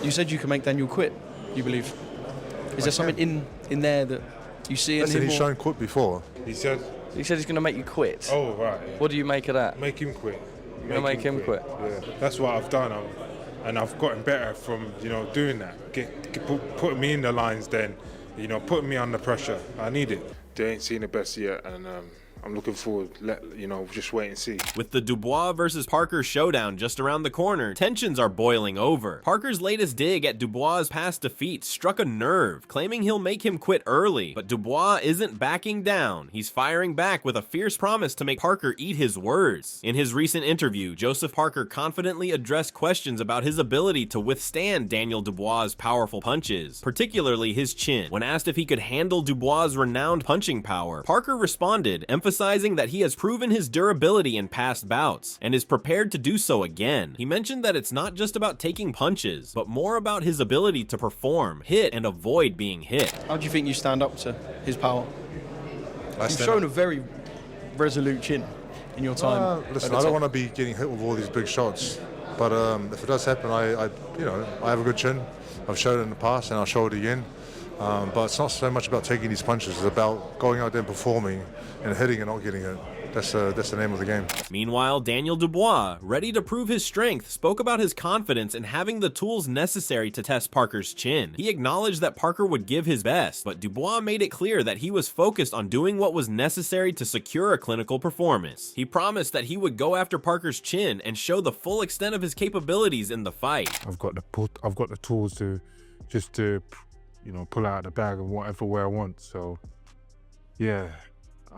You said you can make Daniel quit, you believe. Is there something in there that you see in him? He's shown quit before. He said he's going to make you quit. Oh, right. Yeah. What do you make of that? Make him quit. You're going to make him quit? Yeah. That's what I've done. And I've gotten better from, doing that. Putting me in the lines then, putting me under pressure. I need it. They ain't seen the best yet, and I'm looking forward, just wait and see. With the Dubois versus Parker showdown just around the corner, tensions are boiling over. Parker's latest dig at Dubois' past defeats struck a nerve, claiming he'll make him quit early. But Dubois isn't backing down. He's firing back with a fierce promise to make Parker eat his words. In his recent interview, Joseph Parker confidently addressed questions about his ability to withstand Daniel Dubois' powerful punches, particularly his chin. When asked if he could handle Dubois' renowned punching power, Parker responded, emphasizing that he has proven his durability in past bouts and is prepared to do so again. He mentioned that it's not just about taking punches, but more about his ability to perform, hit, and avoid being hit. How do you think you stand up to his power? You've shown a very resolute chin in your time. Listen, I don't want to be getting hit with all these big shots, but if it does happen, I have a good chin. I've showed it in the past, and I'll show it again. But it's not so much about taking these punches. It's about going out there and performing and hitting and not getting hit. That's the name of the game. Meanwhile, Daniel Dubois, ready to prove his strength, spoke about his confidence in having the tools necessary to test Parker's chin. He acknowledged that Parker would give his best, but Dubois made it clear that he was focused on doing what was necessary to secure a clinical performance. He promised that he would go after Parker's chin and show the full extent of his capabilities in the fight. I've got the tools to pull out of the bag and whatever way I want. So, yeah,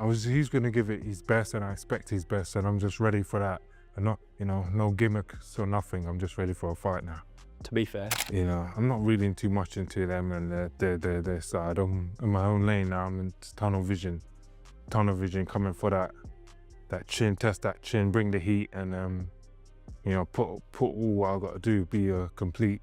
he's going to give it his best, and I expect his best, and I'm just ready for that. And not, no gimmicks or nothing. I'm just ready for a fight now. To be fair, I'm not reading too much into them and their side. I'm in my own lane now. I'm in tunnel vision coming for that chin, test that chin, bring the heat, and put all what I got to do, be a complete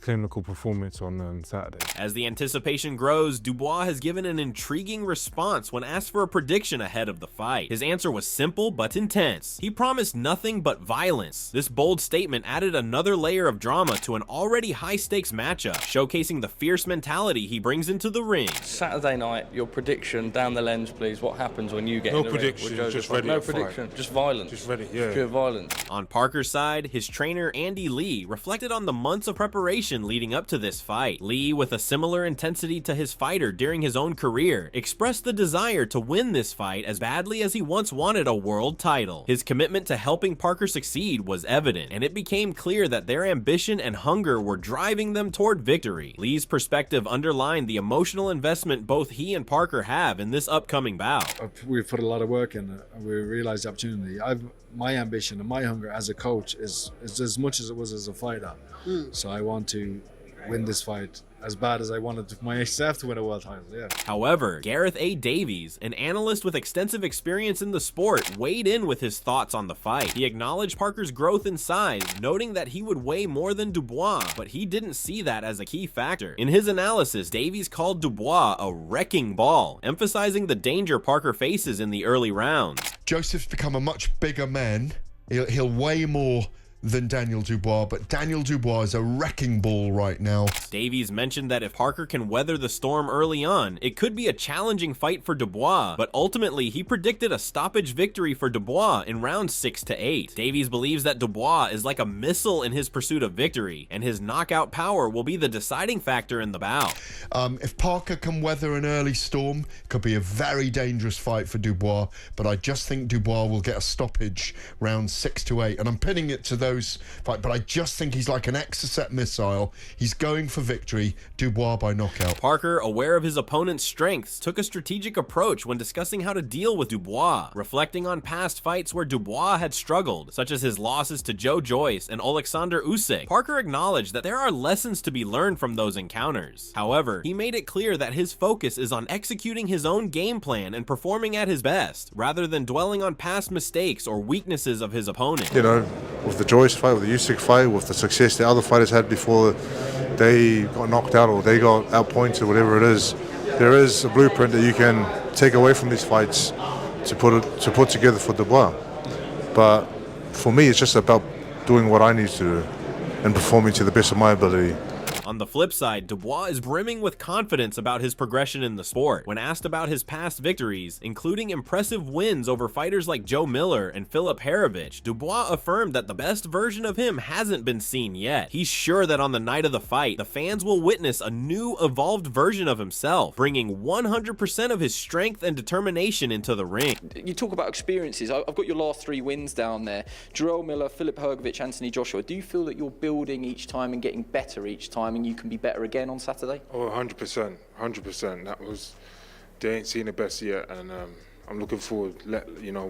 clinical performance on Saturday. As the anticipation grows, Dubois has given an intriguing response when asked for a prediction ahead of the fight. His answer was simple but intense. He promised nothing but violence. This bold statement added another layer of drama to an already high-stakes matchup, showcasing the fierce mentality he brings into the ring. Saturday night, your prediction down the lens, please. What happens when you get no in the prediction, ring? just ready No to prediction, fight. just violence. Just ready, yeah. Pure violence. On Parker's side, his trainer Andy Lee reflected on the months of preparation leading up to this fight. Lee, with a similar intensity to his fighter during his own career, expressed the desire to win this fight as badly as he once wanted a world title. His commitment to helping Parker succeed was evident, and it became clear that their ambition and hunger were driving them toward victory. Lee's perspective underlined the emotional investment both he and Parker have in this upcoming bout. We've put a lot of work in it, and we realized the opportunity. My ambition and my hunger as a coach is as much as it was as a fighter. So I want to win this fight as bad as I wanted myself to win a world title, yeah. However, Gareth A. Davies, an analyst with extensive experience in the sport, weighed in with his thoughts on the fight. He acknowledged Parker's growth in size, noting that he would weigh more than Dubois, but he didn't see that as a key factor. In his analysis, Davies called Dubois a wrecking ball, emphasizing the danger Parker faces in the early rounds. Joseph's become a much bigger man. He'll weigh more than Daniel Dubois, but Daniel Dubois is a wrecking ball right now. Davies mentioned that if Parker can weather the storm early on, it could be a challenging fight for Dubois, but ultimately he predicted a stoppage victory for Dubois in rounds 6 to 8. Davies believes that Dubois is like a missile in his pursuit of victory, and his knockout power will be the deciding factor in the bout. If Parker can weather an early storm, it could be a very dangerous fight for Dubois, but I just think Dubois will get a stoppage rounds 6 to 8, and I'm pinning it to those fight, but I just think he's like an Exocet missile. He's going for victory. Dubois by knockout. Parker, aware of his opponent's strengths, took a strategic approach when discussing how to deal with Dubois, reflecting on past fights where Dubois had struggled, such as his losses to Joe Joyce and Alexander Usyk. Parker acknowledged that there are lessons to be learned from those encounters. However, he made it clear that his focus is on executing his own game plan and performing at his best, rather than dwelling on past mistakes or weaknesses of his opponent. With the Joyce fight, with the Usyk fight, with the success the other fighters had before they got knocked out or they got outpointed, whatever it is, there is a blueprint that you can take away from these fights to put together for Dubois. But for me, it's just about doing what I need to do. and performing to the best of my ability. On the flip side, Dubois is brimming with confidence about his progression in the sport. When asked about his past victories, including impressive wins over fighters like Joe Miller and Filip Hrgović, Dubois affirmed that the best version of him hasn't been seen yet. He's sure that on the night of the fight, the fans will witness a new, evolved version of himself, bringing 100% of his strength and determination into the ring. You talk about experiences. I've got your last 3 wins down there. Joe Miller, Filip Hrgović, Anthony Joshua. Do you feel that you're building each time and getting better each time, and you can be better again on Saturday? Oh, 100%, 100%. They ain't seen the best yet, and I'm looking forward.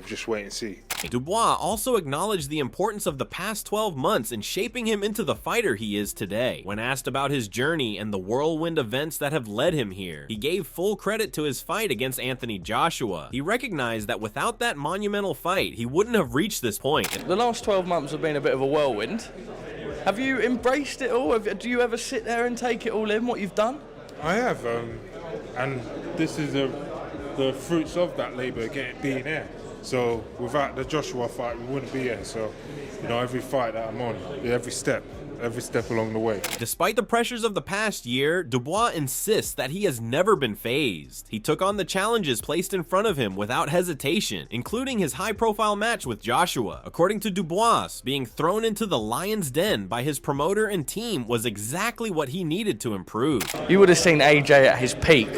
Just wait and see. Dubois also acknowledged the importance of the past 12 months in shaping him into the fighter he is today. When asked about his journey and the whirlwind events that have led him here, he gave full credit to his fight against Anthony Joshua. He recognized that without that monumental fight, he wouldn't have reached this point. The last 12 months have been a bit of a whirlwind. Have you embraced it all? Do you ever sit there and take it all in, what you've done? I have, and this is the fruits of that labour being here. So without the Joshua fight, we wouldn't be here. So, every fight that I'm on, every step along the way. Despite the pressures of the past year, Dubois insists that he has never been fazed. He took on the challenges placed in front of him without hesitation, including his high-profile match with Joshua. According to Dubois, being thrown into the lion's den by his promoter and team was exactly what he needed to improve. You would have seen AJ at his peak.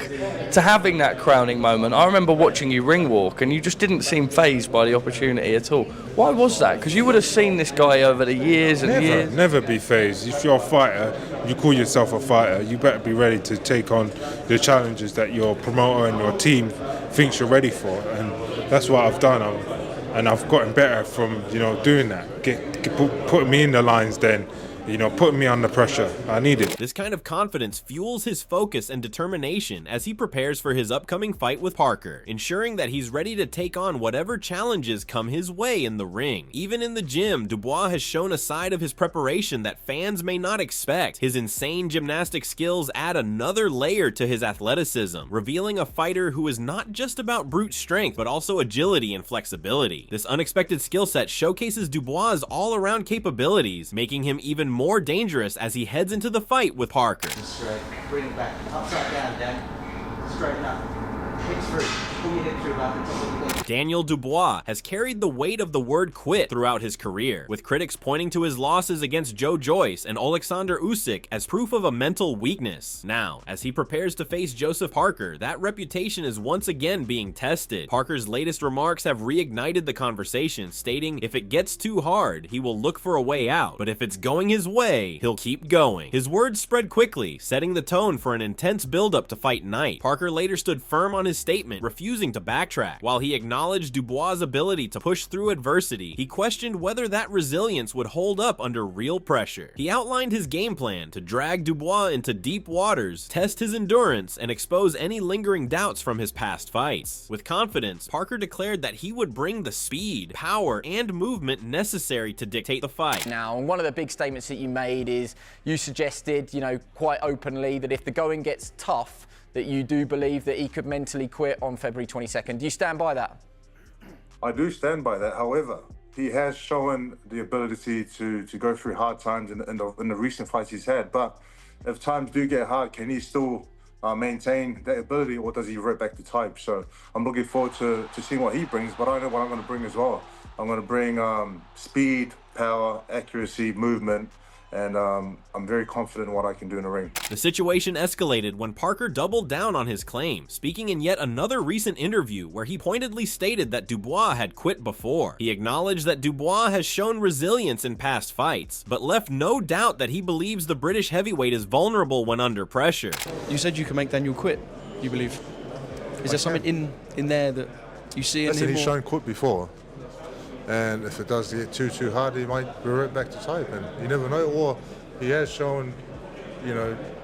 To having that crowning moment, I remember watching you ring walk and you just didn't seem fazed by the opportunity at all. Why was that? Because you would have seen this guy over the years and years. Never be phased. If you're a fighter, you call yourself a fighter, you better be ready to take on the challenges that your promoter and your team thinks you're ready for, and that's what I've done. And I've gotten better from doing that, putting me in the lines, then putting me under pressure. I need it. This kind of confidence fuels his focus and determination as he prepares for his upcoming fight with Parker, ensuring that he's ready to take on whatever challenges come his way in the ring. Even in the gym, Dubois has shown a side of his preparation that fans may not expect. His insane gymnastic skills add another layer to his athleticism, revealing a fighter who is not just about brute strength, but also agility and flexibility. This unexpected skill set showcases Dubois' all-around capabilities, making him even more dangerous as he heads into the fight with Parker. Straight, bring it back, upside down, Dan. Straighten up, hips through, pull your hip through like the top of the leg. Daniel Dubois has carried the weight of the word quit throughout his career, with critics pointing to his losses against Joe Joyce and Alexander Usyk as proof of a mental weakness. Now, as he prepares to face Joseph Parker, that reputation is once again being tested. Parker's latest remarks have reignited the conversation, stating if it gets too hard, he will look for a way out, but if it's going his way, he'll keep going. His words spread quickly, setting the tone for an intense build-up to fight night. Parker later stood firm on his statement, refusing to backtrack. While he acknowledged Dubois' ability to push through adversity, he questioned whether that resilience would hold up under real pressure. He outlined his game plan to drag Dubois into deep waters, test his endurance, and expose any lingering doubts from his past fights. With confidence, Parker declared that he would bring the speed, power, and movement necessary to dictate the fight. Now, and one of the big statements that you made is you suggested, quite openly that if the going gets tough, that you do believe that he could mentally quit on February 22nd. Do you stand by that? I do stand by that. However, he has shown the ability to go through hard times in the recent fights he's had. But if times do get hard, can he still maintain that ability, or does he revert back to type? So I'm looking forward to seeing what he brings, but I know what I'm going to bring as well. I'm going to bring speed, power, accuracy, movement, and I'm very confident in what I can do in the ring. The situation escalated when Parker doubled down on his claim, speaking in yet another recent interview where he pointedly stated that Dubois had quit before. He acknowledged that Dubois has shown resilience in past fights, but left no doubt that he believes the British heavyweight is vulnerable when under pressure. You said you can make Daniel quit, you believe? Is there something in there that you see in him? He's shown quit before. And if it does get too hard, he might revert back to type, and you never know. Or he has shown,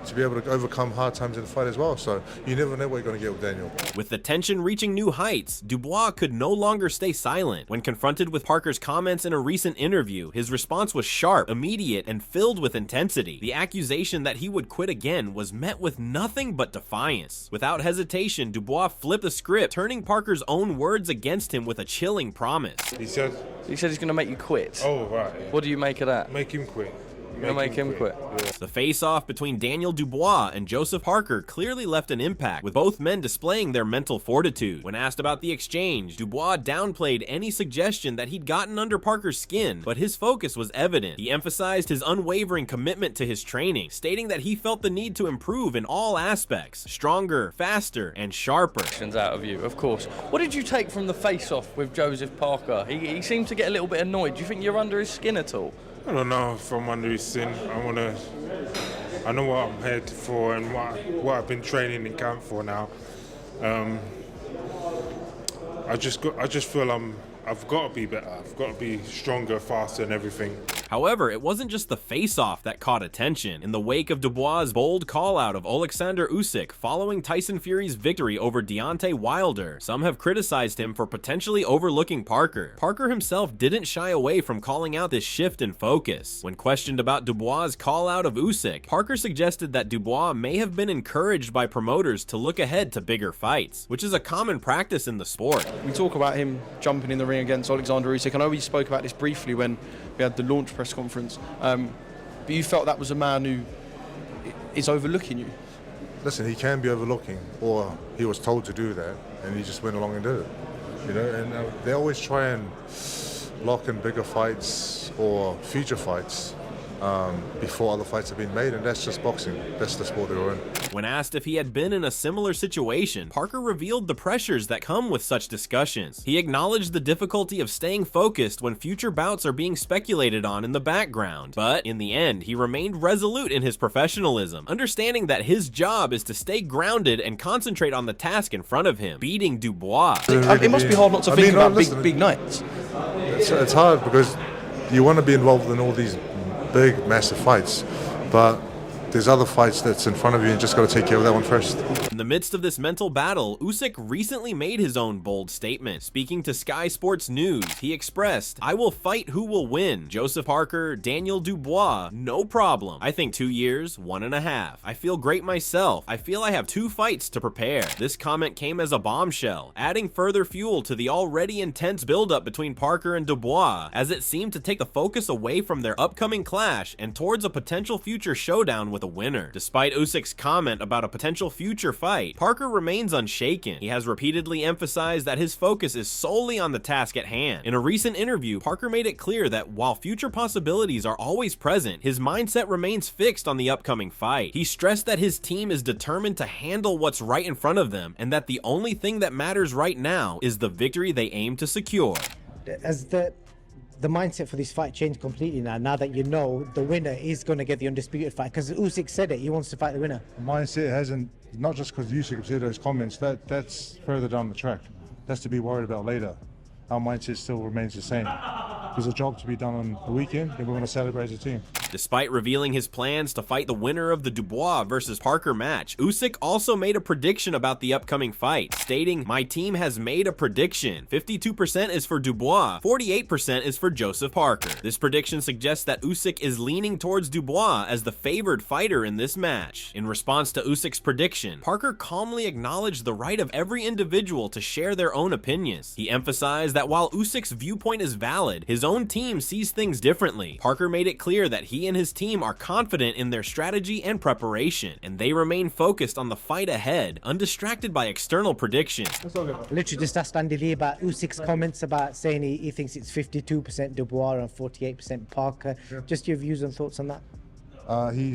to be able to overcome hard times in the fight as well. So you never know what you're going to get with Daniel. With the tension reaching new heights, Dubois could no longer stay silent. When confronted with Parker's comments in a recent interview, his response was sharp, immediate, and filled with intensity. The accusation that he would quit again was met with nothing but defiance. Without hesitation, Dubois flipped the script, turning Parker's own words against him with a chilling promise. He said he's going to make you quit. Oh, right. Yeah. What do you make of that? Make him quit. Make him quit. Yeah. The face-off between Daniel Dubois and Joseph Parker clearly left an impact, with both men displaying their mental fortitude. When asked about the exchange, Dubois downplayed any suggestion that he'd gotten under Parker's skin, but his focus was evident. He emphasized his unwavering commitment to his training, stating that he felt the need to improve in all aspects, stronger, faster, and sharper. Out of you, of course. What did you take from the face-off with Joseph Parker? He seemed to get a little bit annoyed. Do you think you're under his skin at all? I don't know if I'm under his skin. I know what I'm here for and what I've been training in camp for now. I just feel I've got to be better. I've got to be stronger, faster, and everything. However, it wasn't just the face-off that caught attention. In the wake of Dubois' bold call-out of Alexander Usyk following Tyson Fury's victory over Deontay Wilder, some have criticized him for potentially overlooking Parker. Parker himself didn't shy away from calling out this shift in focus. When questioned about Dubois' call-out of Usyk, Parker suggested that Dubois may have been encouraged by promoters to look ahead to bigger fights, which is a common practice in the sport. We talk about him jumping in the ring against Alexander Usyk. I know we spoke about this briefly when we had the launch press conference, but you felt that was a man who is overlooking you. Listen, he can be overlooking, or he was told to do that, and he just went along and did it. You know, and they always try and lock in bigger fights or future fights before other fights have been made, and that's just boxing. That's the sport we're in. When asked if he had been in a similar situation, Parker revealed the pressures that come with such discussions. He acknowledged the difficulty of staying focused when future bouts are being speculated on in the background, but in the end, he remained resolute in his professionalism, understanding that his job is to stay grounded and concentrate on the task in front of him, beating Dubois. It must be hard not to think about big nights. It's hard because you want to be involved in all these big, massive fights, but there's other fights that's in front of you and you just got to take care of that one first. In the midst of this mental battle, Usyk recently made his own bold statement. Speaking to Sky Sports News, he expressed, "I will fight who will win. Joseph Parker, Daniel Dubois, no problem. I think 2 years, 1.5. I feel great myself. I feel I have 2 fights to prepare." This comment came as a bombshell, adding further fuel to the already intense buildup between Parker and Dubois, as it seemed to take the focus away from their upcoming clash and towards a potential future showdown with a winner. Despite Usyk's comment about a potential future fight, Parker remains unshaken. He has repeatedly emphasized that his focus is solely on the task at hand. In a recent interview, Parker made it clear that while future possibilities are always present, his mindset remains fixed on the upcoming fight. He stressed that his team is determined to handle what's right in front of them, and that the only thing that matters right now is the victory they aim to secure. As the mindset for this fight changed completely now that you know the winner is going to get the undisputed fight, because Usyk said it, he wants to fight the winner. The mindset hasn't, not just because Usyk said those comments, that's further down the track. That's to be worried about later. Our mindset still remains the same. There's a job to be done on the weekend, and we're going to celebrate as a team. Despite revealing his plans to fight the winner of the Dubois versus Parker match, Usyk also made a prediction about the upcoming fight, stating, "My team has made a prediction. 52% is for Dubois, 48% is for Joseph Parker." This prediction suggests that Usyk is leaning towards Dubois as the favored fighter in this match. In response to Usyk's prediction, Parker calmly acknowledged the right of every individual to share their own opinions. He emphasized that while Usyk's viewpoint is valid, his own team sees things differently. Parker made it clear that he and his team are confident in their strategy and preparation, and they remain focused on the fight ahead, undistracted by external predictions. Literally just asked Andy Lee about Usyk's comments about saying he thinks it's 52% Dubois and 48% Parker. Yeah. Just your views and thoughts on that. He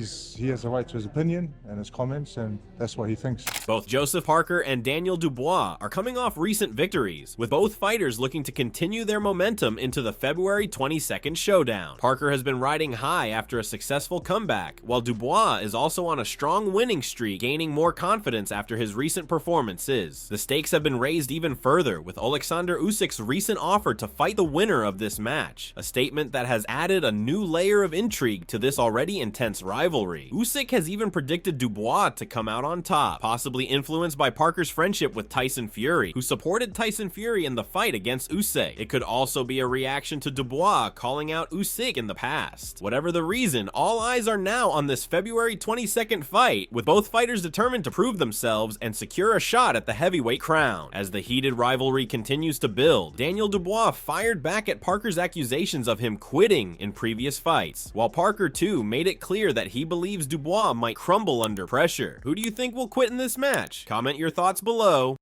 has the right to his opinion and his comments, and that's what he thinks. Both Joseph Parker and Daniel Dubois are coming off recent victories, with both fighters looking to continue their momentum into the February 22nd showdown. Parker has been riding high after a successful comeback, while Dubois is also on a strong winning streak, gaining more confidence after his recent performances. The stakes have been raised even further with Alexander Usyk's recent offer to fight the winner of this match, a statement that has added a new layer of intrigue to this already intense intense rivalry. Usyk has even predicted Dubois to come out on top, possibly influenced by Parker's friendship with Tyson Fury, who supported Tyson Fury in the fight against Usyk. It could also be a reaction to Dubois calling out Usyk in the past. Whatever the reason, all eyes are now on this February 22nd fight, with both fighters determined to prove themselves and secure a shot at the heavyweight crown. As the heated rivalry continues to build, Daniel Dubois fired back at Parker's accusations of him quitting in previous fights, while Parker too made it clear that he believes Dubois might crumble under pressure. Who do you think will quit in this match? Comment your thoughts below.